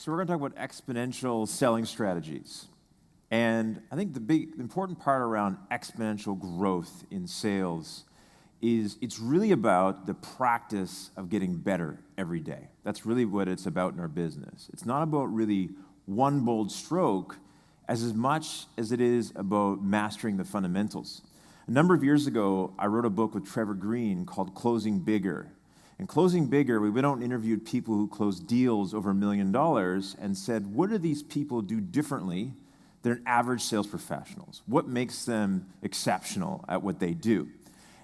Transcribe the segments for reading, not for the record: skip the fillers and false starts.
So we're going to talk about exponential selling strategies. And I think the important part around exponential growth in sales is it's really about the practice of getting better every day. That's really what it's about in our business. It's not about really one bold stroke as much as it is about mastering the fundamentals. A number of years ago, I wrote a book with Trevor Green called Closing Bigger. In Closing Bigger, we went out and interviewed people who closed deals over $1 million and said, what do these people do differently than average sales professionals? What makes them exceptional at what they do?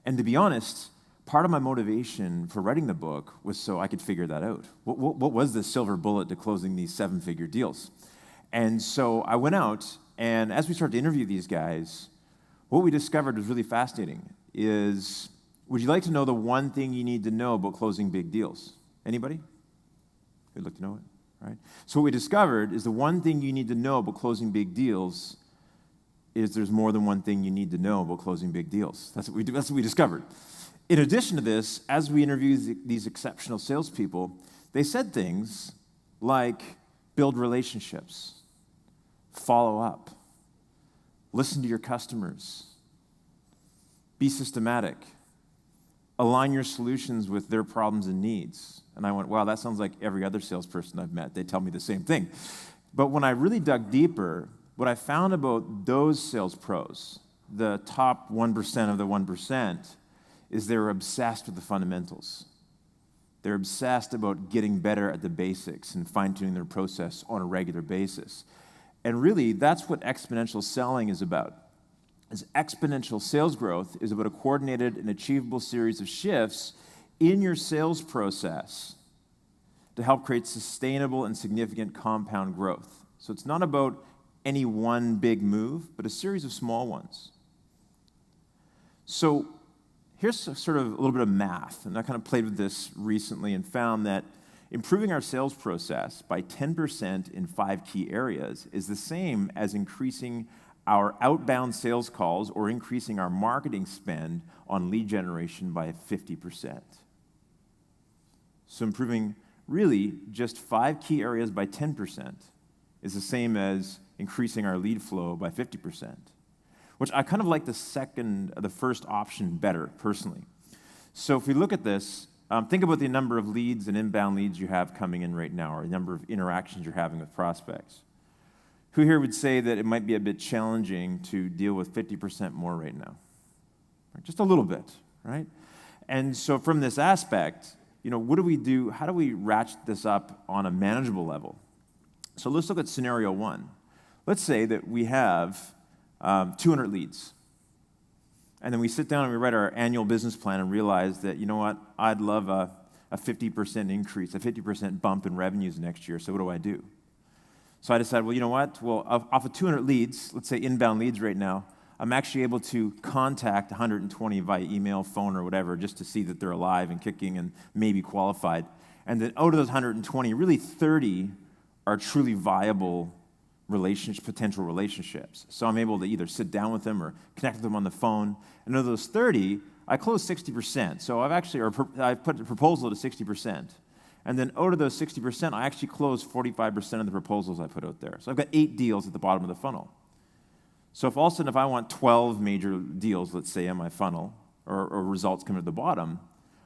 And to be honest, part of my motivation for writing the book was so I could figure that out. What was the silver bullet to closing these seven-figure deals? And so I went out, and as we started to interview these guys, what we discovered was really fascinating is, would you like to know the one thing you need to know about closing big deals? Anybody? You'd like to know it, right? So what we discovered is the one thing you need to know about closing big deals is there's more than one thing you need to know about closing big deals. That's what we do. That's what we discovered. In addition to this, as we interviewed these exceptional salespeople, they said things like build relationships, follow up, listen to your customers, be systematic, align your solutions with their problems and needs. And I went, wow, that sounds like every other salesperson I've met. They tell me the same thing. But when I really dug deeper, what I found about those sales pros, the top 1% of the 1%, is they're obsessed with the fundamentals. They're obsessed about getting better at the basics and fine-tuning their process on a regular basis. And really, that's what exponential selling is about. Exponential sales growth is about a coordinated and achievable series of shifts in your sales process to help create sustainable and significant compound growth. So it's not about any one big move, but a series of small ones. So here's sort of a little bit of math, and I kind of played with this recently and found that improving our sales process by 10% in 5 key areas is the same as increasing our outbound sales calls or increasing our marketing spend on lead generation by 50%. So improving really just 5 key areas by 10% is the same as increasing our lead flow by 50%, which I kind of like the first option better, personally. So if we look at this, think about the number of leads and inbound leads you have coming in right now, or the number of interactions you're having with prospects. Who here would say that it might be a bit challenging to deal with 50% more right now? Just a little bit, right? And so from this aspect, what do we do? How do we ratchet this up on a manageable level? So let's look at scenario 1. Let's say that we have 200 leads. And then we sit down and we write our annual business plan and realize that, I'd love a 50% increase, a 50% bump in revenues next year. So what do I do? So I decided, off of 200 leads, let's say inbound leads right now, I'm actually able to contact 120 via email, phone, or whatever, just to see that they're alive and kicking and maybe qualified. And then out of those 120, really 30 are truly viable potential relationships. So I'm able to either sit down with them or connect with them on the phone. And of those 30, I close 60%. So I've put the proposal to 60%. And then out of those 60%, I actually close 45% of the proposals I put out there. So I've got 8 deals at the bottom of the funnel. So if all of a sudden, if I want 12 major deals, let's say, in my funnel, or results coming at the bottom,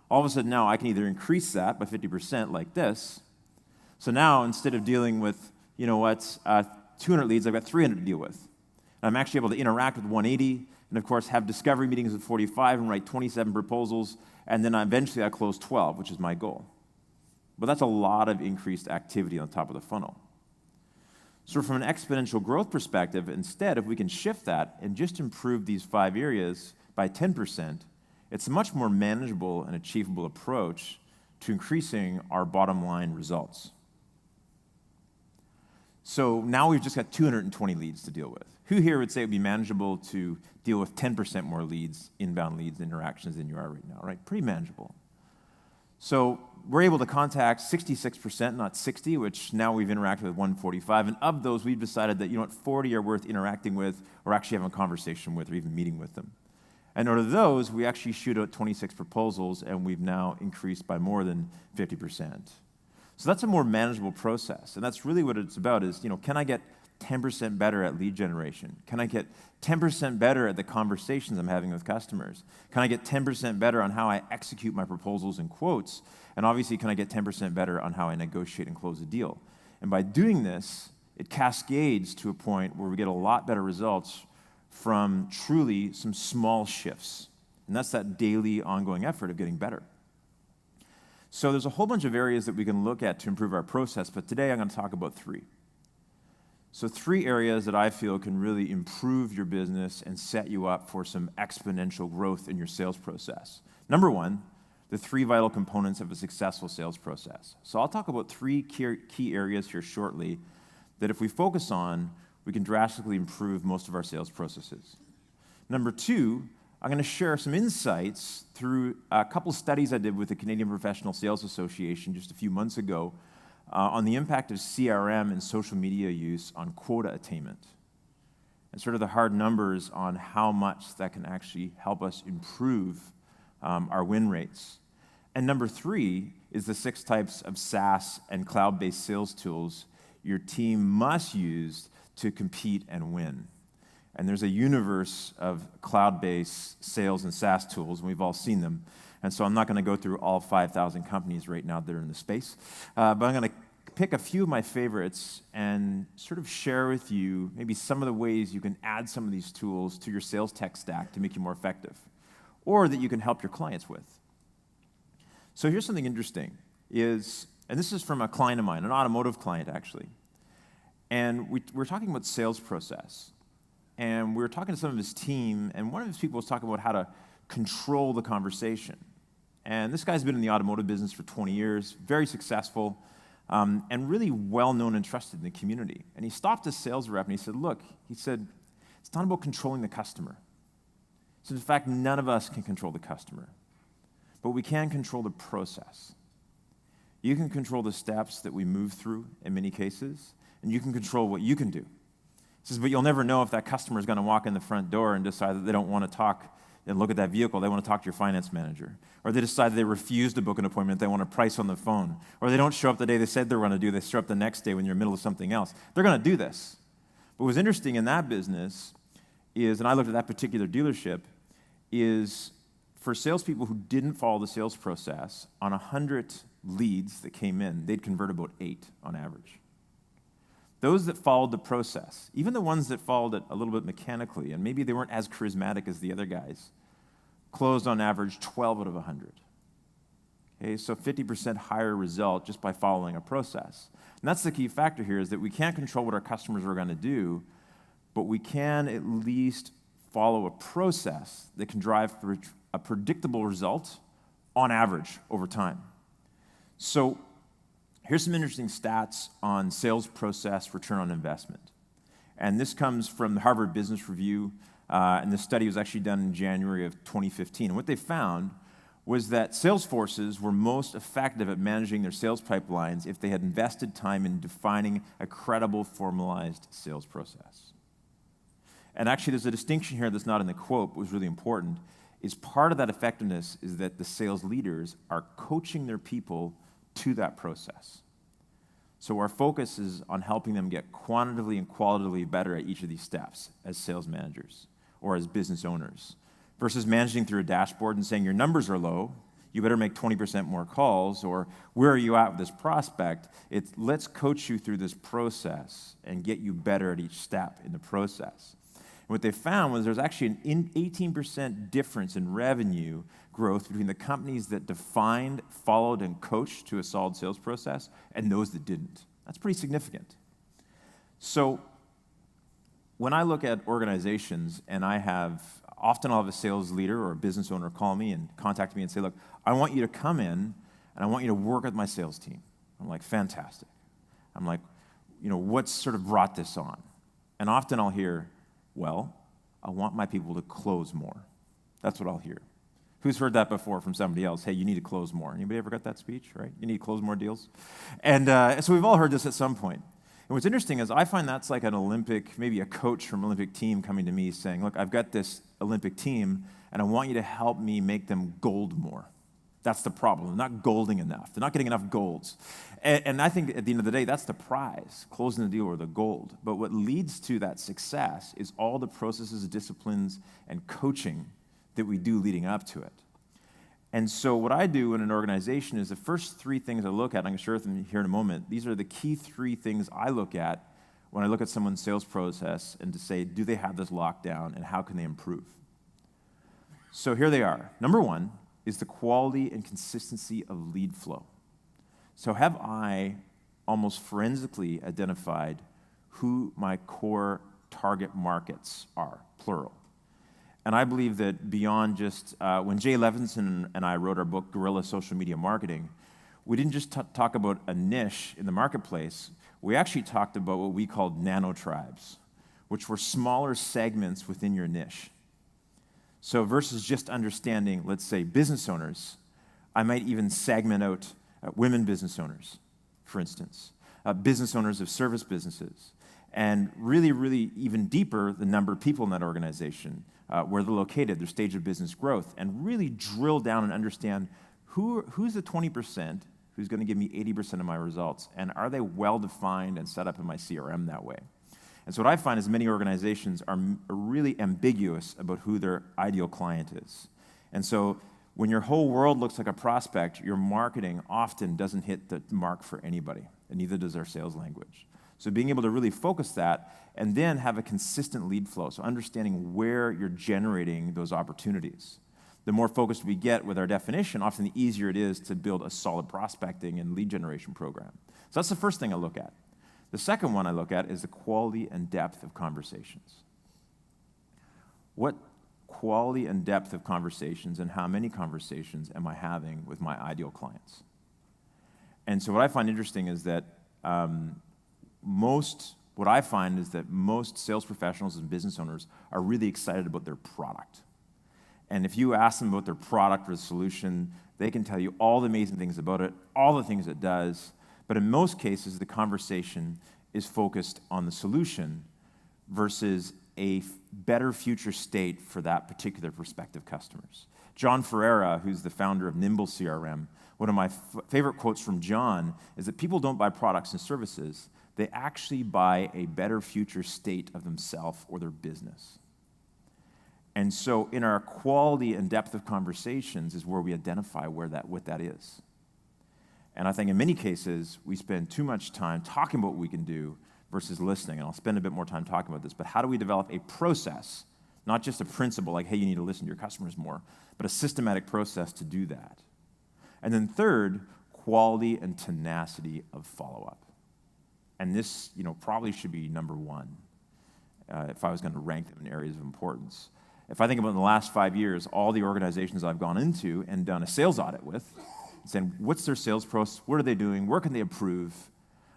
all of a sudden now I can either increase that by 50% like this. So now instead of dealing with, 200 leads, I've got 300 to deal with. And I'm actually able to interact with 180, and of course have discovery meetings with 45 and write 27 proposals, and then eventually I close 12, which is my goal. But that's a lot of increased activity on the top of the funnel. So from an exponential growth perspective, instead, if we can shift that and just improve these 5 areas by 10%, it's a much more manageable and achievable approach to increasing our bottom line results. So now we've just got 220 leads to deal with. Who here would say it would be manageable to deal with 10% more leads, inbound leads, interactions than you are right now, right? Pretty manageable. So we're able to contact 66%, not 60, which now we've interacted with 145. And of those, we've decided that, 40 are worth interacting with or actually having a conversation with or even meeting with them. And out of those, we actually shoot out 26 proposals, and we've now increased by more than 50%. So that's a more manageable process. And that's really what it's about is, can I get 10% better at lead generation? Can I get 10% better at the conversations I'm having with customers? Can I get 10% better on how I execute my proposals and quotes? And obviously, can I get 10% better on how I negotiate and close a deal? And by doing this, it cascades to a point where we get a lot better results from truly some small shifts. And that's that daily, ongoing effort of getting better. So there's a whole bunch of areas that we can look at to improve our process, but today I'm going to talk about 3. So 3 areas that I feel can really improve your business and set you up for some exponential growth in your sales process. Number 1, the 3 vital components of a successful sales process. So I'll talk about 3 key areas here shortly that if we focus on, we can drastically improve most of our sales processes. Number 2, I'm going to share some insights through a couple studies I did with the Canadian Professional Sales Association just a few months ago on the impact of CRM and social media use on quota attainment, and sort of the hard numbers on how much that can actually help us improve our win rates. And number 3 is the 6 types of SaaS and cloud-based sales tools your team must use to compete and win. And there's a universe of cloud-based sales and SaaS tools, and we've all seen them. And so I'm not going to go through all 5,000 companies right now that are in the space, but I'm going to pick a few of my favorites and sort of share with you maybe some of the ways you can add some of these tools to your sales tech stack to make you more effective, or that you can help your clients with. So here's something interesting, and this is from a client of mine, an automotive client actually, and we're talking about sales process. And we were talking to some of his team, and one of his people was talking about how to control the conversation. And this guy's been in the automotive business for 20 years, very successful, and really well-known and trusted in the community. And he stopped his sales rep, and he said, look, it's not about controlling the customer. So in fact, none of us can control the customer, but we can control the process. You can control the steps that we move through in many cases, and you can control what you can do. He says, but you'll never know if that customer is going to walk in the front door and decide that they don't want to talk and look at that vehicle. They want to talk to your finance manager. Or they decide they refuse to book an appointment. They want a price on the phone. Or they don't show up the day they said they were going to do. They show up the next day when you're in the middle of something else. They're going to do this. But what's interesting in that business is, and I looked at that particular dealership, is for salespeople who didn't follow the sales process, on 100 leads that came in, they'd convert about 8 on average. Those that followed the process, even the ones that followed it a little bit mechanically, and maybe they weren't as charismatic as the other guys, closed on average 12 out of 100. Okay, so 50% higher result just by following a process. And that's the key factor here, is that we can't control what our customers are going to do, but we can at least follow a process that can drive a predictable result on average over time. So here's some interesting stats on sales process return on investment. And this comes from the Harvard Business Review, and this study was actually done in January of 2015. And what they found was that sales forces were most effective at managing their sales pipelines if they had invested time in defining a credible, formalized sales process. And actually, there's a distinction here that's not in the quote, but was really important, is part of that effectiveness is that the sales leaders are coaching their people to that process. So our focus is on helping them get quantitatively and qualitatively better at each of these steps as sales managers or as business owners, versus managing through a dashboard and saying your numbers are low, you better make 20% more calls, or where are you at with this prospect? It's let's coach you through this process and get you better at each step in the process. And what they found was there's actually an 18% difference in revenue growth between the companies that defined, followed, and coached to a solid sales process and those that didn't. That's pretty significant. So when I look at organizations, and often I'll have a sales leader or a business owner call me and contact me and say, look, I want you to come in and I want you to work with my sales team. I'm like, fantastic. I'm like, what's sort of brought this on? And often I'll hear, well, I want my people to close more. That's what I'll hear. Who's heard that before from somebody else? Hey, you need to close more. Anybody ever got that speech, right? You need to close more deals? And so we've all heard this at some point. And what's interesting is I find that's like an Olympic, maybe a coach from an Olympic team coming to me saying, look, I've got this Olympic team, and I want you to help me make them gold more. That's the problem. They're not golding enough. They're not getting enough golds. And I think at the end of the day, that's the prize, closing the deal or the gold. But what leads to that success is all the processes, disciplines, and coaching that we do leading up to it. And so what I do in an organization is the first three things I look at, I'm going to share with them here in a moment, these are the key three things I look at when I look at someone's sales process and to say, do they have this locked down and how can they improve? So here they are. Number one is the quality and consistency of lead flow. So have I almost forensically identified who my core target markets are, plural. And I believe that beyond just, when Jay Levinson and I wrote our book, Guerrilla Social Media Marketing, we didn't just talk about a niche in the marketplace. We actually talked about what we called nano tribes, which were smaller segments within your niche. So versus just understanding, let's say, business owners, I might even segment out women business owners, for instance, business owners of service businesses, and really, really even deeper, the number of people in that organization, where they're located, their stage of business growth, and really drill down and understand who's the 20% who's going to give me 80% of my results, and are they well-defined and set up in my CRM that way? And so what I find is many organizations are really ambiguous about who their ideal client is. And so when your whole world looks like a prospect, your marketing often doesn't hit the mark for anybody, and neither does our sales language. So being able to really focus that and then have a consistent lead flow, so understanding where you're generating those opportunities. The more focused we get with our definition, often the easier it is to build a solid prospecting and lead generation program. So that's the first thing I look at. The second one I look at is the quality and depth of conversations. What quality and depth of conversations and how many conversations am I having with my ideal clients? And so what I find interesting is that most sales professionals and business owners are really excited about their product. And if you ask them about their product or the solution, they can tell you all the amazing things about it, all the things it does. But in most cases, the conversation is focused on the solution versus a better future state for that particular prospective customers. John Ferreira, who's the founder of Nimble CRM, one of my favorite quotes from John is that people don't buy products and services, they actually buy a better future state of themselves or their business. And so in our quality and depth of conversations is where we identify what that is. And I think in many cases, we spend too much time talking about what we can do versus listening. And I'll spend a bit more time talking about this, but how do we develop a process, not just a principle like, hey, you need to listen to your customers more, but a systematic process to do that. And then third, quality and tenacity of follow-up. And this, probably should be number one if I was going to rank them in areas of importance. If I think about in the last 5 years, all the organizations I've gone into and done a sales audit with, saying, what's their sales process? What are they doing? Where can they improve?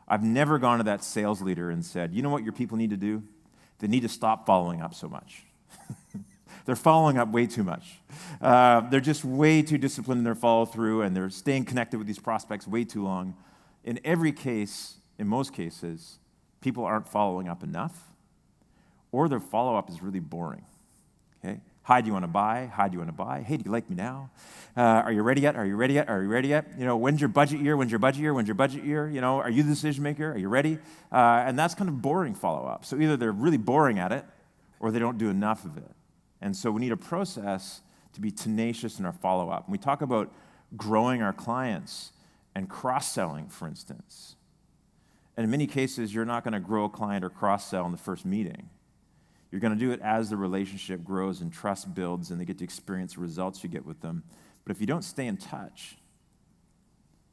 I've never gone to that sales leader and said, you know what your people need to do? They need to stop following up so much. They're following up way too much. They're just way too disciplined in their follow-through, and they're staying connected with these prospects way too long. In every case, in most cases, people aren't following up enough, or their follow-up is really boring. Okay? Hi, do you want to buy? Hi, do you want to buy? Hey, do you like me now? Are you ready yet? Are you ready yet? Are you ready yet? When's your budget year? When's your budget year? When's your budget year? Are you the decision maker? Are you ready? And that's kind of boring follow-up. So either they're really boring at it, or they don't do enough of it. And so we need a process to be tenacious in our follow-up. And we talk about growing our clients and cross-selling, for instance. And in many cases, you're not going to grow a client or cross-sell in the first meeting. You're going to do it as the relationship grows and trust builds and they get to experience the results you get with them. But if you don't stay in touch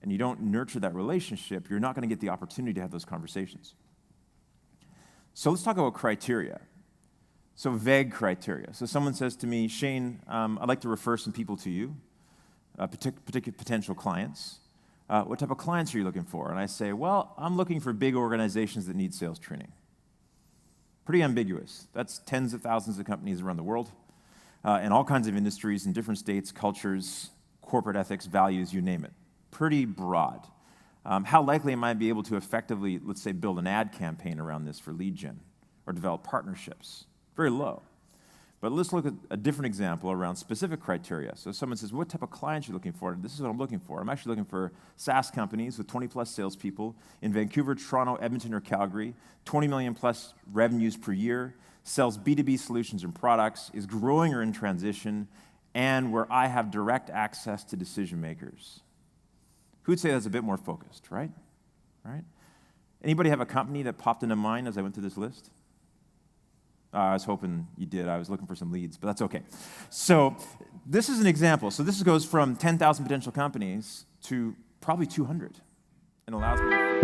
and you don't nurture that relationship, you're not going to get the opportunity to have those conversations. So let's talk about criteria. So vague criteria. So someone says to me, Shane, I'd like to refer some people to you, particular potential clients. What type of clients are you looking for? And I say, well, I'm looking for big organizations that need sales training. Pretty ambiguous. That's tens of thousands of companies around the world, in all kinds of industries, in different states, cultures, corporate ethics, values, you name it. Pretty broad. How likely am I to be able to effectively, let's say, build an ad campaign around this for lead gen or develop partnerships? Very low. But let's look at a different example around specific criteria. So someone says, what type of clients are you looking for? This is what I'm looking for. I'm actually looking for SaaS companies with 20-plus salespeople in Vancouver, Toronto, Edmonton, or Calgary, 20 million-plus revenues per year, sells B2B solutions and products, is growing or in transition, and where I have direct access to decision makers. Who would say that's a bit more focused, right? Right? Anybody have a company that popped into mind as I went through this list? I was hoping you did. I was looking for some leads, but that's okay. So this is an example. So this goes from 10,000 potential companies to probably 200 and allows me to